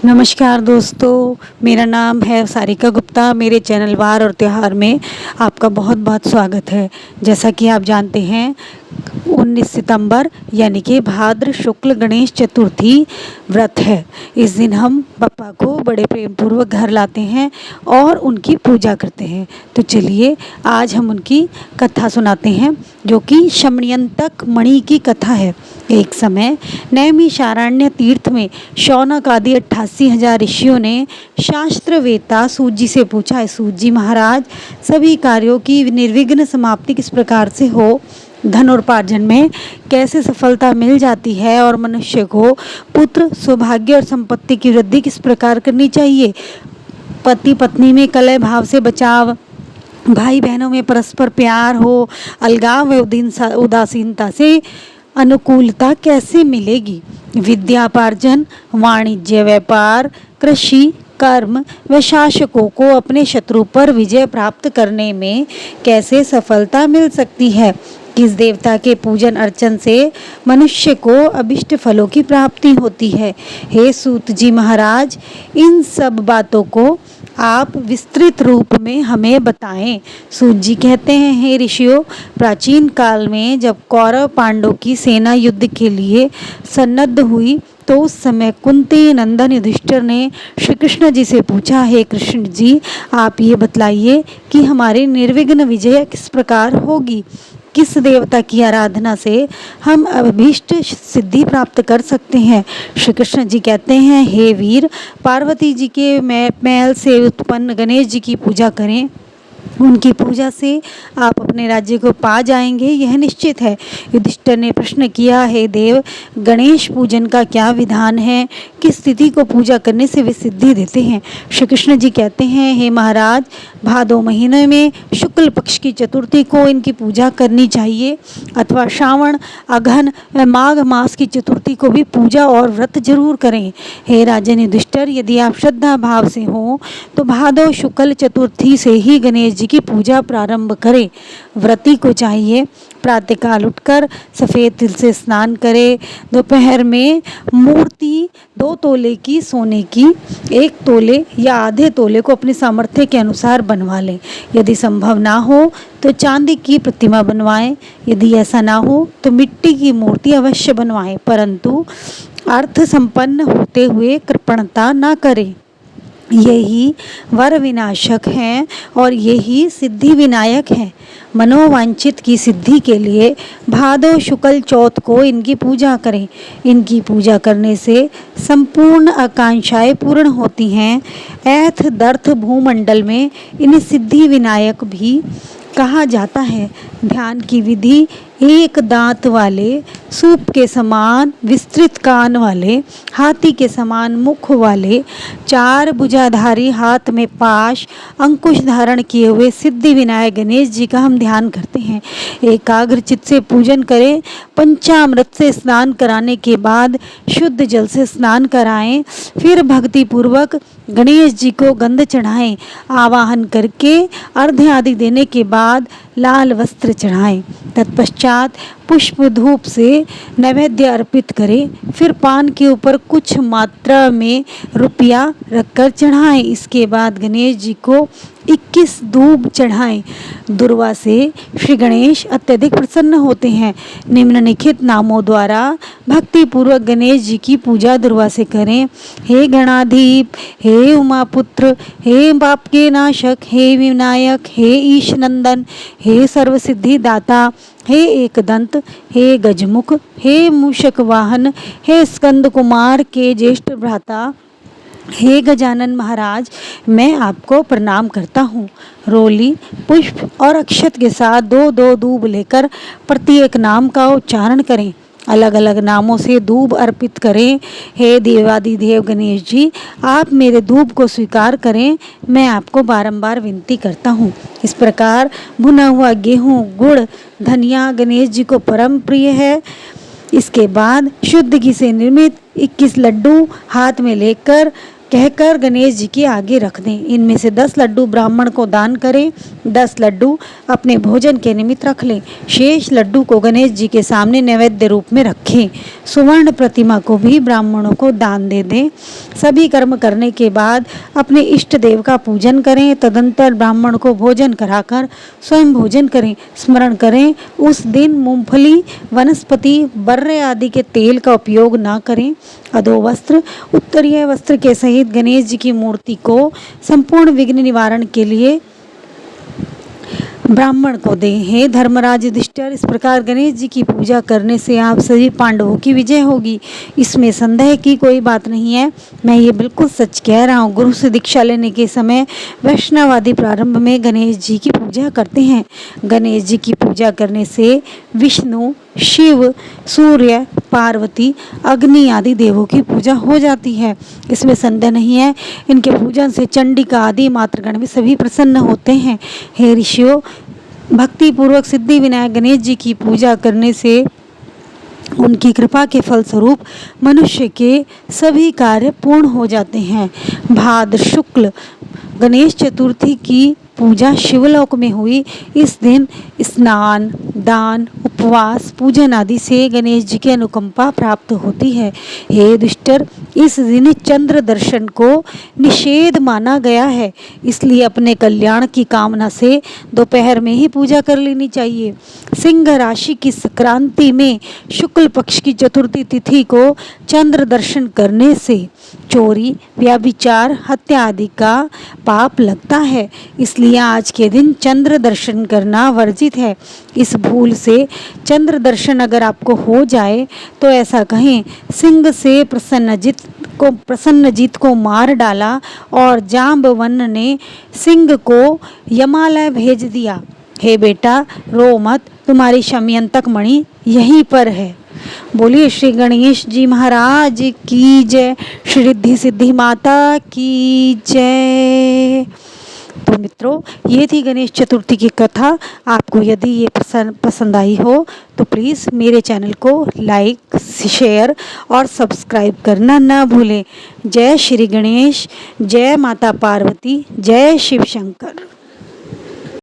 नमस्कार दोस्तों, मेरा नाम है सारिका गुप्ता। मेरे चैनल वार और त्योहार में आपका बहुत बहुत स्वागत है। जैसा कि आप जानते हैं 19 सितंबर यानी कि भाद्र शुक्ल गणेश चतुर्थी व्रत है। इस दिन हम बप्पा को बड़े प्रेम पूर्वक घर लाते हैं और उनकी पूजा करते हैं। तो चलिए आज हम उनकी कथा सुनाते हैं, जो कि शमयंतक मणि की कथा है। एक समय नैमिषारण्य तीर्थ में शौनक आदि 88,000 ऋषियों ने शास्त्रवेत्ता सूत जी से पूछा है, सूत जी महाराज, सभी कार्यों की निर्विघ्न समाप्ति किस प्रकार से हो? धनोपार्जन में कैसे सफलता मिल जाती है? और मनुष्य को पुत्र, सौभाग्य और संपत्ति की वृद्धि किस प्रकार करनी चाहिए? पति पत्नी में कलह भाव से बचाव, भाई बहनों में परस्पर प्यार हो, अलगाव व उदासीनता से अनुकूलता कैसे मिलेगी? विद्यापार्जन, वाणिज्य, व्यापार, कृषि, कर्म व शासकों को अपने शत्रु पर विजय प्राप्त करने में कैसे सफलता मिल सकती है? किस देवता के पूजन अर्चन से मनुष्य को अभिष्ट फलों की प्राप्ति होती है? हे सूत जी महाराज, इन सब बातों को आप विस्तृत रूप में हमें बताएं। सूत जी कहते हैं, हे ऋषियों, प्राचीन काल में जब कौरव पांडवों की सेना युद्ध के लिए सन्नद्ध हुई तो उस समय कुंती नंदन युधिष्ठिर ने श्री कृष्ण जी से पूछा, हे कृष्ण जी, आप ये बतलाइए कि हमारी निर्विघ्न विजय किस प्रकार होगी? किस देवता की आराधना से हम अभीष्ट सिद्धि प्राप्त कर सकते हैं? श्री कृष्ण जी कहते हैं, हे वीर, पार्वती जी के महल से उत्पन्न गणेश जी की पूजा करें। उनकी पूजा से आप अपने राज्य को पा जाएंगे, यह निश्चित है। युधिष्ठिर ने प्रश्न किया, हे देव, गणेश पूजन का क्या विधान है? किस स्थिति को पूजा करने से वे सिद्धि देते हैं? श्री कृष्ण जी कहते हैं, हे महाराज, भादो महीने में शुक्ल पक्ष की चतुर्थी को इनकी पूजा करनी चाहिए, अथवा श्रावण, अघन व माघ मास की चतुर्थी को भी पूजा और व्रत जरूर करें। हे राजन युधिष्ठिर, यदि आप श्रद्धा भाव से हो तो भादो शुक्ल चतुर्थी से ही गणेश जी की पूजा प्रारंभ करें। व्रती को चाहिए प्रातःकाल उठकर सफ़ेद तिल से स्नान करे, दोपहर में मूर्ति 2 तोले की सोने की 1 तोले या आधे तोले को अपने सामर्थ्य के अनुसार बनवा लें। यदि संभव ना हो तो चांदी की प्रतिमा बनवाएं। यदि ऐसा ना हो तो मिट्टी की मूर्ति अवश्य बनवाएं, परंतु अर्थ संपन्न होते हुए कृपणता ना करें। यही वर विनाशक हैं और यही सिद्धि विनायक हैं। मनोवांछित की सिद्धि के लिए भादो शुक्ल चौथ को इनकी पूजा करें। इनकी पूजा करने से संपूर्ण आकांक्षाएं पूर्ण होती हैं। ऐथ दर्थ भूमंडल में इन्हें सिद्धि विनायक भी कहा जाता है। ध्यान की विधि एक दांत वाले, सूप के समान विस्तृत कान वाले, हाथी के समान मुख वाले, 4 भुजाधारी, हाथ में पाश, अंकुश धारण किए हुए सिद्धि विनायक गणेश जी का हम ध्यान करते हैं। एकाग्र चित्त से पूजन करें। पंचामृत से स्नान कराने के बाद शुद्ध जल से स्नान कराएं। फिर भक्ति पूर्वक गणेश जी को गंध चढ़ाएं। आवाहन करके अर्घ्य आदि देने के बाद लाल वस्त्र चढ़ाएं। तत्पश्चात पुष्प धूप से नैवेद्य अर्पित करें। फिर पान के ऊपर कुछ मात्रा में रुपया रखकर चढ़ाएं। इसके बाद गणेश जी को 21 दूब चढ़ाएं। दुर्वा से श्री गणेश अत्यधिक प्रसन्न होते हैं। निम्नलिखित नामों द्वारा भक्ति पूर्वक गणेश जी की पूजा दुर्वा से करें। हे गणाधीप, हे उमापुत्र, हे पाप के नाशक, हे विनायक, हे ईश नंदन, हे सर्वसिद्धि दाता, हे एकदंत, हे गजमुख, हे मूषक वाहन, हे स्कंद कुमार के ज्येष्ठ भ्राता, हे गजानन महाराज, मैं आपको प्रणाम करता हूँ। रोली, पुष्प और अक्षत के साथ 2-2 दूब लेकर प्रत्येक नाम का उच्चारण करें। अलग अलग नामों से दूब अर्पित करें। हे देवादिदेव गणेश जी, आप मेरे दूब को स्वीकार करें, मैं आपको बारंबार विनती करता हूँ। इस प्रकार भुना हुआ गेहूँ, गुड़, धनिया गणेश जी को परम प्रिय है। इसके बाद शुद्ध घी से निर्मित 21 लड्डू हाथ में लेकर कहकर गणेश जी के आगे रख दें। इनमें से 10 लड्डू ब्राह्मण को दान करें, 10 लड्डू अपने भोजन के निमित्त रख लें। शेष लड्डू को गणेश जी के सामने नैवेद्य रूप में रखें। सुवर्ण प्रतिमा को भी ब्राह्मणों को दान दे दें। सभी कर्म करने के बाद अपने इष्ट देव का पूजन करें। तदंतर ब्राह्मण को भोजन कराकर स्वयं भोजन करें। स्मरण करें, उस दिन मूंगफली, वनस्पति, बर्रे आदि के तेल का उपयोग ना करें। अधो वस्त्र, उत्तरीय वस्त्र के सहित गणेश जी की मूर्ति को संपूर्ण विघ्न निवारण के लिए ब्राह्मण को दें। हे धर्मराज युधिष्ठिर, इस प्रकार गणेश जी की पूजा करने से आप सभी पांडवों की विजय होगी, इसमें संदेह की कोई बात नहीं है। मैं ये बिल्कुल सच कह रहा हूँ। गुरु से दीक्षा लेने के समय वैष्णवादि प्रारंभ में गणेश जी की पूजा करते हैं। गणेश जी की पूजा करने से विष्णु, शिव, सूर्य, पार्वती, अग्नि आदि देवों की पूजा हो जाती है, इसमें संदेह नहीं है। इनके पूजन से चंडिका आदि मातृगण भी सभी प्रसन्न होते हैं। हे ऋषियों, भक्ति पूर्वक सिद्धि विनायक गणेश जी की पूजा करने से उनकी कृपा के फलस्वरूप मनुष्य के सभी कार्य पूर्ण हो जाते हैं। भाद्र शुक्ल गणेश चतुर्थी की पूजा शिवलोक में हुई। इस दिन स्नान, दान, उपवास, पूजन आदि से गणेश जी की अनुकंपा प्राप्त होती है। हे युधिष्ठिर, इस दिन चंद्र दर्शन को निषेध माना गया है, इसलिए अपने कल्याण की कामना से दोपहर में ही पूजा कर लेनी चाहिए। सिंह राशि की संक्रांति में शुक्ल पक्ष की चतुर्थी तिथि को चंद्र दर्शन करने से चोरी, व्यभिचार, हत्या आदि का पाप लगता है, इसलिए आज के दिन चंद्र दर्शन करना वर्जित है। इस भूल से चंद्र दर्शन अगर आपको हो जाए तो ऐसा कहें, सिंह से प्रसन्नजीत को मार डाला और जाम्बवन ने सिंह को यमालय भेज दिया। हे बेटा, रो मत, तुम्हारी शमयंतक मणि यहीं पर है। बोलिए श्री गणेश जी महाराज की जय, श्री रिद्धि सिद्धि माता की जय। तो मित्रों, ये थी गणेश चतुर्थी की कथा। आपको यदि ये पसंद आई हो तो प्लीज़ मेरे चैनल को लाइक, शेयर और सब्सक्राइब करना ना भूलें। जय श्री गणेश, जय माता पार्वती, जय शिव शंकर।